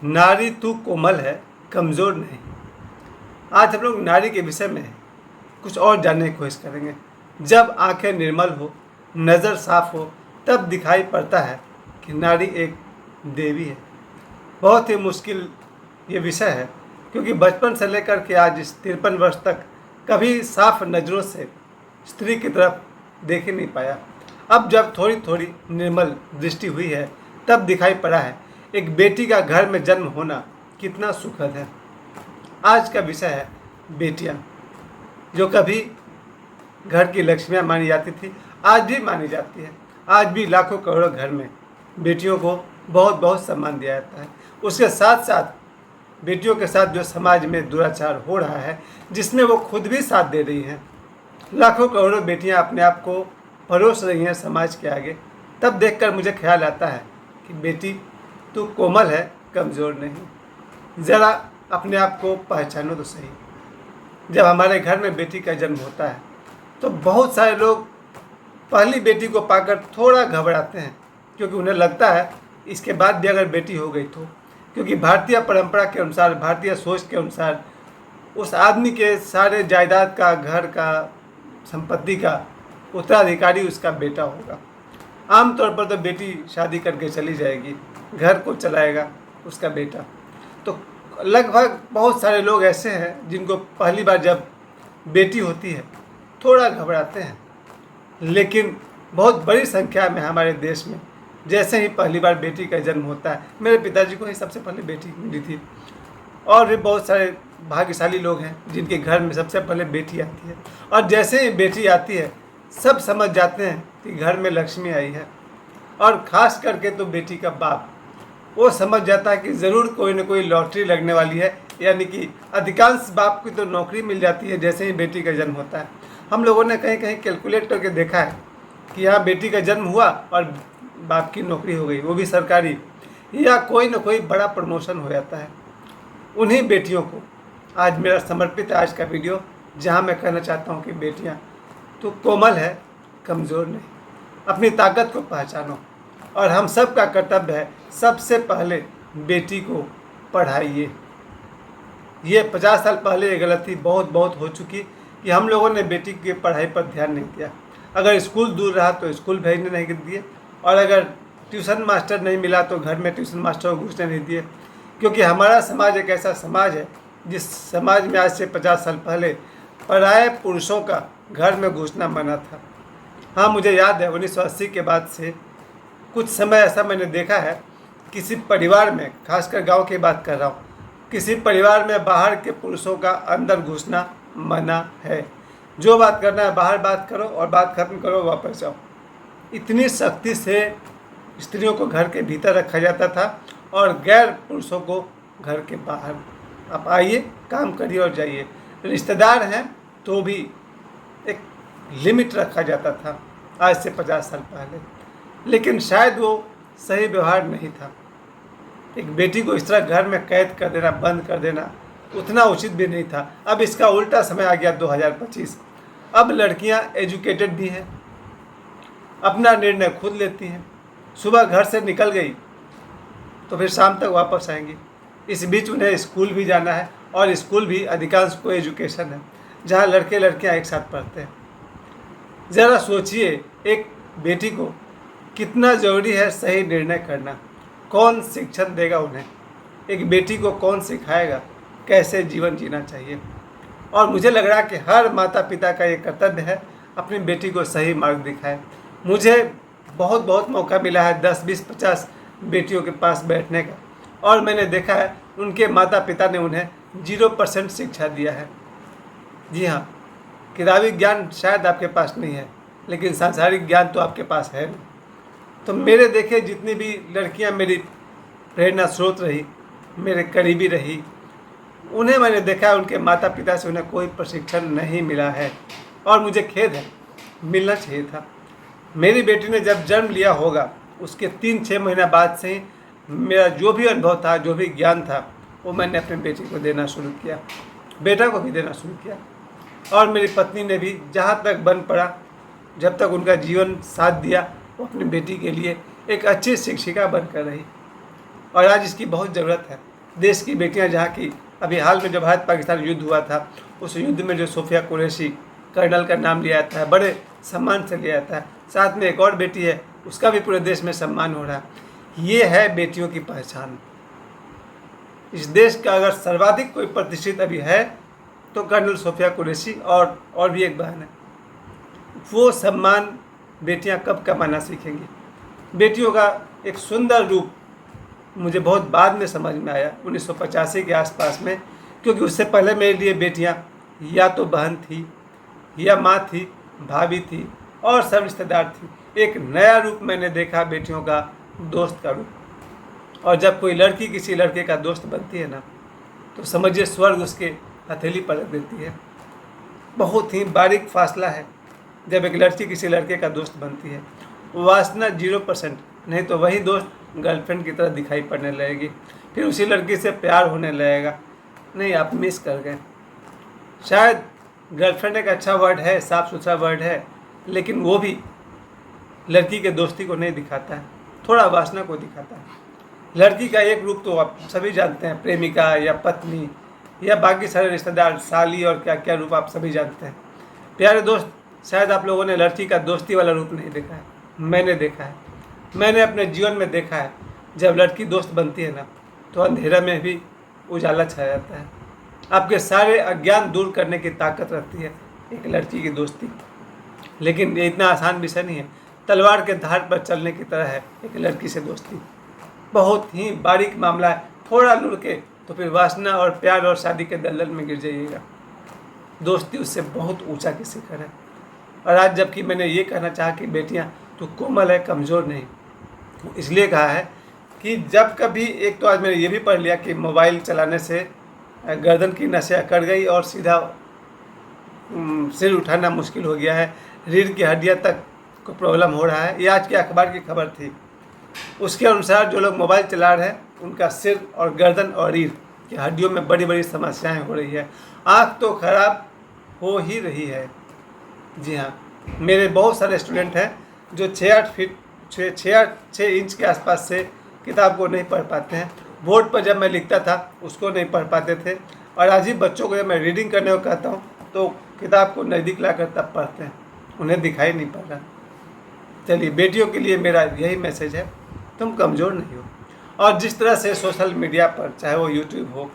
नारी तू कोमल है, कमज़ोर नहीं। आज हम लोग नारी के विषय में कुछ और जानने की कोशिश करेंगे। जब आंखें निर्मल हो, नज़र साफ हो, तब दिखाई पड़ता है कि नारी एक देवी है। बहुत ही मुश्किल ये विषय है, क्योंकि बचपन से लेकर के आज इस 53 वर्ष तक कभी साफ नज़रों से स्त्री की तरफ देख ही नहीं पाया। अब जब थोड़ी थोड़ी निर्मल दृष्टि हुई है, तब दिखाई पड़ा है एक बेटी का घर में जन्म होना कितना सुखद है। आज का विषय है बेटियां, जो कभी घर की लक्ष्मियां मानी जाती थी, आज भी मानी जाती है। आज भी लाखों करोड़ों घर में बेटियों को बहुत बहुत सम्मान दिया जाता है। उसके साथ साथ बेटियों के साथ जो समाज में दुराचार हो रहा है, जिसमें वो खुद भी साथ दे रही हैं। लाखों करोड़ों बेटियां अपने आप को परोस रही हैं समाज के आगे। तब देखकर मुझे ख्याल आता है कि बेटी तू कोमल है, कमज़ोर नहीं। ज़रा अपने आप को पहचानो तो सही। जब हमारे घर में बेटी का जन्म होता है, तो बहुत सारे लोग पहली बेटी को पाकर थोड़ा घबराते हैं, क्योंकि उन्हें लगता है इसके बाद भी अगर बेटी हो गई तो, क्योंकि भारतीय परंपरा के अनुसार, भारतीय सोच के अनुसार, उस आदमी के सारे जायदाद का, घर का, संपत्ति का उत्तराधिकारी उसका बेटा होगा। आमतौर पर तो बेटी शादी करके चली जाएगी, घर को चलाएगा उसका बेटा। तो लगभग बहुत सारे लोग ऐसे हैं जिनको पहली बार जब बेटी होती है थोड़ा घबराते हैं, लेकिन बहुत बड़ी संख्या में हमारे देश में जैसे ही पहली बार बेटी का जन्म होता है, मेरे पिताजी को ही सबसे पहले बेटी मिली थी, और भी बहुत सारे भाग्यशाली लोग हैं जिनके घर में सबसे पहले बेटी आती है। और जैसे ही बेटी आती है, सब समझ जाते हैं कि घर में लक्ष्मी आई है। और ख़ास करके तो बेटी का बाप, वो समझ जाता है कि ज़रूर कोई ना कोई लॉटरी लगने वाली है, यानी कि अधिकांश बाप की तो नौकरी मिल जाती है जैसे ही बेटी का जन्म होता है। हम लोगों ने कहीं कहीं कैलकुलेट करके देखा है कि यहाँ बेटी का जन्म हुआ और बाप की नौकरी हो गई, वो भी सरकारी, या कोई ना कोई बड़ा प्रमोशन हो जाता है। उन्हीं बेटियों को आज मेरा समर्पित है आज का वीडियो, जहाँ मैं कहना चाहता हूँ कि बेटियाँ तो कोमल है, कमज़ोर नहीं। अपनी ताकत को पहचानो, और हम सब का कर्तव्य है सबसे पहले बेटी को पढ़ाइए। ये 50 साल पहले ये गलती बहुत बहुत हो चुकी कि हम लोगों ने बेटी की पढ़ाई पर ध्यान नहीं दिया। अगर स्कूल दूर रहा तो स्कूल भेजने नहीं दिए, और अगर ट्यूशन मास्टर नहीं मिला तो घर में ट्यूशन मास्टर को घुसने नहीं दिए। क्योंकि हमारा समाज एक ऐसा समाज है जिस समाज में आज से 50 साल पहले पराये पुरुषों का घर में घुसना मना था। हाँ, मुझे याद है 1980 के बाद से कुछ समय ऐसा मैंने देखा है, किसी परिवार में, खासकर गांव की बात कर रहा हूँ, किसी परिवार में बाहर के पुरुषों का अंदर घुसना मना है। जो बात करना है बाहर बात करो और बात खत्म करो, वापस जाओ। इतनी सख्ती से स्त्रियों को घर के भीतर रखा जाता था और गैर पुरुषों को घर के बाहर। आप आइए, काम करिए और जाइए। रिश्तेदार हैं तो भी एक लिमिट रखा जाता था आज से 50 साल पहले, लेकिन शायद वो सही व्यवहार नहीं था। एक बेटी को इस तरह घर में कैद कर देना, बंद कर देना, उतना उचित भी नहीं था। अब इसका उल्टा समय आ गया 2025। अब लड़कियां एजुकेटेड भी हैं, अपना निर्णय खुद लेती हैं। सुबह घर से निकल गई तो फिर शाम तक वापस आएंगी। इस बीच उन्हें स्कूल भी जाना है, और स्कूल भी अधिकांश को एजुकेशन है जहाँ लड़के लड़कियाँ एक साथ पढ़ते हैं। ज़रा सोचिए, एक बेटी को कितना ज़रूरी है सही निर्णय करना। कौन शिक्षण देगा उन्हें? एक बेटी को कौन सिखाएगा कैसे जीवन जीना चाहिए? और मुझे लग रहा है कि हर माता पिता का ये कर्तव्य है अपनी बेटी को सही मार्ग दिखाए। मुझे बहुत बहुत मौका मिला है 10, 20, 50 बेटियों के पास बैठने का, और मैंने देखा है उनके माता पिता ने उन्हें 0% शिक्षा दिया है। जी हाँ, किताबी ज्ञान शायद आपके पास नहीं है, लेकिन सांसारिक ज्ञान तो आपके पास है। तो मेरे देखे जितनी भी लड़कियां मेरी प्रेरणा स्रोत रही, मेरे करीबी रही, उन्हें मैंने देखा उनके माता पिता से उन्हें कोई प्रशिक्षण नहीं मिला है, और मुझे खेद है, मिलना चाहिए था। मेरी बेटी ने जब जन्म लिया होगा, उसके 3-6 महीना बाद से ही मेरा जो भी अनुभव था, जो भी ज्ञान था, वो मैंने अपनी बेटी को देना शुरू किया, बेटा को भी देना शुरू किया। और मेरी पत्नी ने भी जहाँ तक बन पड़ा, जब तक उनका जीवन साथ दिया, वो अपनी बेटी के लिए एक अच्छी शिक्षिका बनकर रही। और आज इसकी बहुत ज़रूरत है। देश की बेटियां जहाँ की अभी हाल में जो भारत पाकिस्तान युद्ध हुआ था, उस युद्ध में जो सोफिया कुरैशी कर्नल का नाम लिया जाता है, बड़े सम्मान से लिया जाता है। साथ में एक और बेटी है, उसका भी पूरे देश में सम्मान हो रहा है। ये है बेटियों की पहचान। इस देश का अगर सर्वाधिक कोई प्रतिष्ठित अभी है तो कर्नल सोफिया कुरैशी और भी एक बहन है। वो सम्मान बेटियां कब कमाना सीखेंगी? बेटियों का एक सुंदर रूप मुझे बहुत बाद में समझ में आया, 1985 के आसपास में, क्योंकि उससे पहले मेरे लिए बेटियां या तो बहन थी, या माँ थी, भाभी थी और सब रिश्तेदार थी। एक नया रूप मैंने देखा बेटियों का, दोस्त का रूप। और जब कोई लड़की किसी लड़के का दोस्त बनती है ना, तो समझिए स्वर्ग उसके हथेली पर रख देती है। बहुत ही बारीक फासला है जब एक लड़की किसी लड़के का दोस्त बनती है। वासना 0%, नहीं तो वही दोस्त गर्लफ्रेंड की तरह दिखाई पड़ने लगेगी। फिर उसी लड़की से प्यार होने लगेगा। नहीं, आप मिस कर गए। शायद गर्लफ्रेंड एक अच्छा वर्ड है, साफ सुथरा वर्ड है, लेकिन वो भी लड़की के दोस्ती को नहीं दिखाता है, थोड़ा वासना को दिखाता है। लड़की का एक रूप तो आप सभी जानते हैं, प्रेमिका या पत्नी या बाकी सारे रिश्तेदार, साली और क्या क्या रूप आप सभी जानते हैं। प्यारे दोस्त, शायद आप लोगों ने लड़की का दोस्ती वाला रूप नहीं देखा है। मैंने देखा है, मैंने अपने जीवन में देखा है। जब लड़की दोस्त बनती है ना, तो अंधेरा में भी उजाला छा जाता है। आपके सारे अज्ञान दूर करने की ताकत रखती है एक लड़की की दोस्ती। लेकिन ये इतना आसान विषय नहीं है। तलवार के धार पर चलने की तरह है एक लड़की से दोस्ती। बहुत ही बारीक मामला है। थोड़ा लुढ़के तो फिर वासना और प्यार और शादी के दलदल में गिर जाइएगा। दोस्ती उससे बहुत ऊंचा की शिखर है। और आज जबकि मैंने ये कहना चाहा कि बेटियां तो कोमल है, कमज़ोर नहीं, इसलिए कहा है कि जब कभी, एक तो आज मैंने ये भी पढ़ लिया कि मोबाइल चलाने से गर्दन की नसें अकड़ गई और सीधा सिर उठाना मुश्किल हो गया है, रीढ़ की हड्डियाँ तक को प्रॉब्लम हो रहा है। ये आज के अखबार की खबर थी। उसके अनुसार जो लोग मोबाइल चला रहे हैं, उनका सिर और गर्दन और रीढ़ की हड्डियों में बड़ी बड़ी समस्याएं हो रही है। आँख तो खराब हो ही रही है। जी हाँ, मेरे बहुत सारे स्टूडेंट हैं जो 6 इंच के आसपास से किताब को नहीं पढ़ पाते हैं। बोर्ड पर जब मैं लिखता था उसको नहीं पढ़ पाते थे, और आज ही बच्चों को जब मैं रीडिंग करने को कहता हूँ तो किताब को नज़दीक लाकर तब पढ़ते हैं, उन्हें दिखाई नहीं पड़ रहा। चलिए, बेटियों के लिए मेरा यही मैसेज है, तुम कमज़ोर नहीं हो। और जिस तरह से सोशल मीडिया पर, चाहे वो यूट्यूब हो,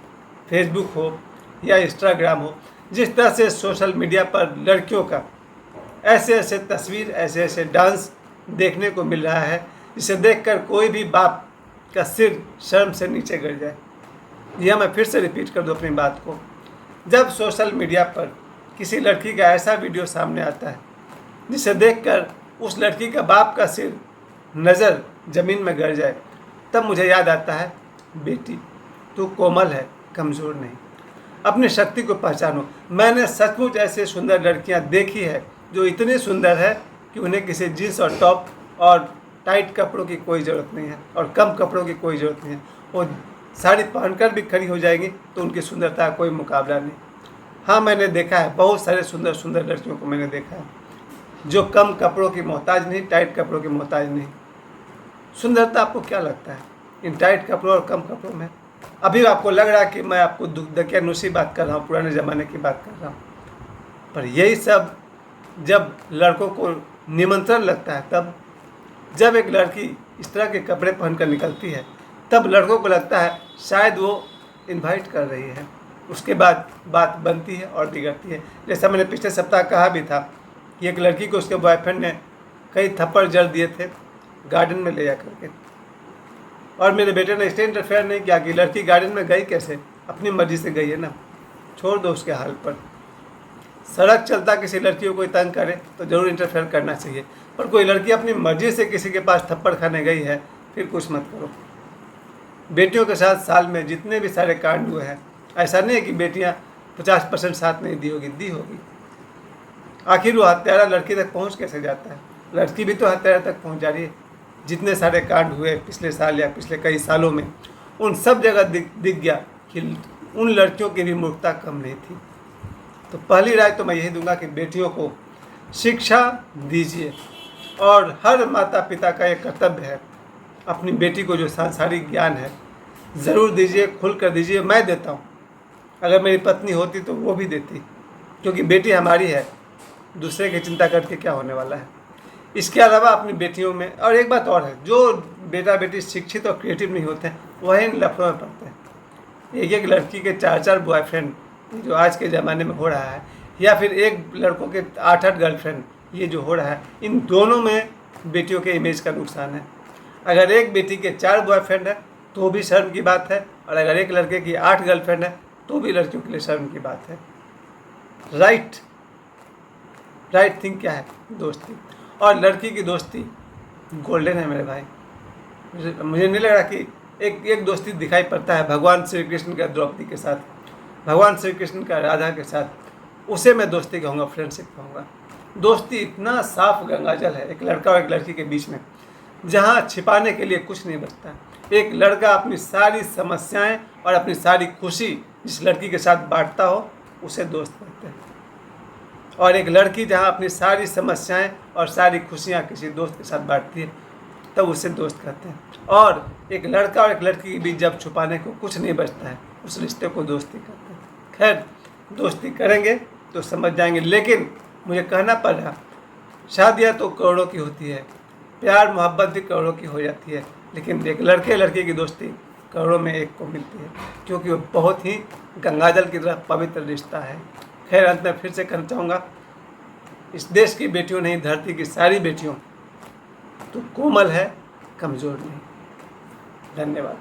फेसबुक हो या इंस्टाग्राम हो, जिस तरह से सोशल मीडिया पर लड़कियों का ऐसे ऐसे तस्वीर, ऐसे ऐसे डांस देखने को मिल रहा है, जिसे देखकर कोई भी बाप का सिर शर्म से नीचे गिर जाए। यह मैं फिर से रिपीट कर दूँ अपनी बात को। जब सोशल मीडिया पर किसी लड़की का ऐसा वीडियो सामने आता है जिसे देखकर उस लड़की का बाप का सिर नज़र ज़मीन में गिर जाए, तब मुझे याद आता है, बेटी तू कोमल है, कमज़ोर नहीं। अपनी शक्ति को पहचानो। मैंने सचमुच ऐसे सुंदर लड़कियां देखी है जो इतनी सुंदर है कि उन्हें किसी जीन्स और टॉप और टाइट कपड़ों की कोई ज़रूरत नहीं है, और कम कपड़ों की कोई ज़रूरत नहीं है। वो साड़ी पहनकर भी खड़ी हो जाएगी तो उनकी सुंदरता का कोई मुकाबला नहीं। हाँ, मैंने देखा है, बहुत सारे सुंदर सुंदर लड़कियों को मैंने देखा है जो कम कपड़ों की मोहताज नहीं, टाइट कपड़ों की मोहताज नहीं। सुंदरता आपको क्या लगता है इन टाइट कपड़ों और कम कपड़ों में? अभी आपको लग रहा है कि मैं आपको दकियानुसी बात कर रहा हूँ, पुराने ज़माने की बात कर रहा हूँ, पर यही सब जब लड़कों को निमंत्रण लगता है, तब जब एक लड़की इस तरह के कपड़े पहनकर निकलती है, तब लड़कों को लगता है शायद वो इनवाइट कर रही है। उसके बाद बात बनती है और बिगड़ती है। जैसा मैंने पिछले सप्ताह कहा भी था कि एक लड़की को उसके बॉयफ्रेंड ने कई थप्पड़ जड़ दिए थे गार्डन में ले जा करके, और मेरे बेटे ने इसलिए इंटरफेयर नहीं किया कि लड़की गार्डन में गई कैसे, अपनी मर्जी से गई है ना, छोड़ दो उसके हाल पर। सड़क चलता किसी लड़की को कोई तंग करे तो ज़रूर इंटरफेयर करना चाहिए, पर कोई लड़की अपनी मर्जी से किसी के पास थप्पड़ खाने गई है, फिर कुछ मत करो। बेटियों के साथ साल में जितने भी सारे कांड हुए हैं, ऐसा नहीं है कि बेटियां 50% साथ नहीं दी होगी। आखिर वो हत्यारा लड़की तक पहुंच कैसे जाता है? लड़की भी तो हत्यारा तक पहुंच जा रही है। जितने सारे कांड हुए पिछले साल या पिछले कई सालों में, उन सब जगह दिख गया कि उन लड़कियों की भी मूर्खता कम नहीं थी। तो पहली राय तो मैं यही दूंगा कि बेटियों को शिक्षा दीजिए, और हर माता पिता का एक कर्तव्य है अपनी बेटी को जो सांसारिक ज्ञान है ज़रूर दीजिए, खुल कर दीजिए, मैं देता हूँ। अगर मेरी पत्नी होती तो वो भी देती, क्योंकि बेटी हमारी है, दूसरे की चिंता करके क्या होने वाला है। इसके अलावा अपनी बेटियों में और एक बात और है, जो बेटा बेटी शिक्षित और क्रिएटिव नहीं होते हैं वही इन लफड़ों में पड़ते हैं। एक एक लड़की के 4-4 बॉयफ्रेंड, जो आज के ज़माने में हो रहा है, या फिर एक लड़कों के 8-8 गर्लफ्रेंड, ये जो हो रहा है, इन दोनों में बेटियों के इमेज का नुकसान है। अगर एक बेटी के 4 बॉयफ्रेंड है तो भी शर्म की बात है, और अगर एक लड़के की 8 गर्लफ्रेंड है तो भी लड़कियों के लिए शर्म की बात है। राइट थिंग क्या है? दोस्ती। और लड़की की दोस्ती गोल्डन है मेरे भाई। मुझे नहीं लग रहा कि एक दोस्ती दिखाई पड़ता है भगवान श्री कृष्ण का द्रौपदी के साथ, भगवान श्री कृष्ण का राधा के साथ, उसे मैं दोस्ती कहूँगा, फ्रेंडशिप कहूँगा। दोस्ती इतना साफ गंगाजल है एक लड़का और एक लड़की के बीच में, जहाँ छिपाने के लिए कुछ नहीं बचता। एक लड़का अपनी सारी समस्याएं और अपनी सारी खुशी जिस लड़की के साथ बांटता हो उसे दोस्त कहते हैं, और एक लड़की जहाँ अपनी सारी समस्याएं और सारी खुशियाँ किसी दोस्त के साथ बांटती है तब उसे दोस्त कहते हैं। और एक लड़का और एक लड़की के बीच जब छुपाने को कुछ नहीं बचता है उस रिश्ते को दोस्ती कहते हैं। खैर, दोस्ती करेंगे तो समझ जाएंगे, लेकिन मुझे कहना पड़ रहा, शादियाँ तो करोड़ों की होती है, प्यार मोहब्बत भी करोड़ों की हो जाती है, लेकिन एक लड़के लड़की की दोस्ती करोड़ों में एक को मिलती है, क्योंकि वो बहुत ही गंगाजल की तरह पवित्र रिश्ता है। खैर, अंत में फिर से कहना चाहूँगा, इस देश की बेटियों नहीं, धरती की सारी बेटियों तो कोमल है, कमज़ोर नहीं। धन्यवाद।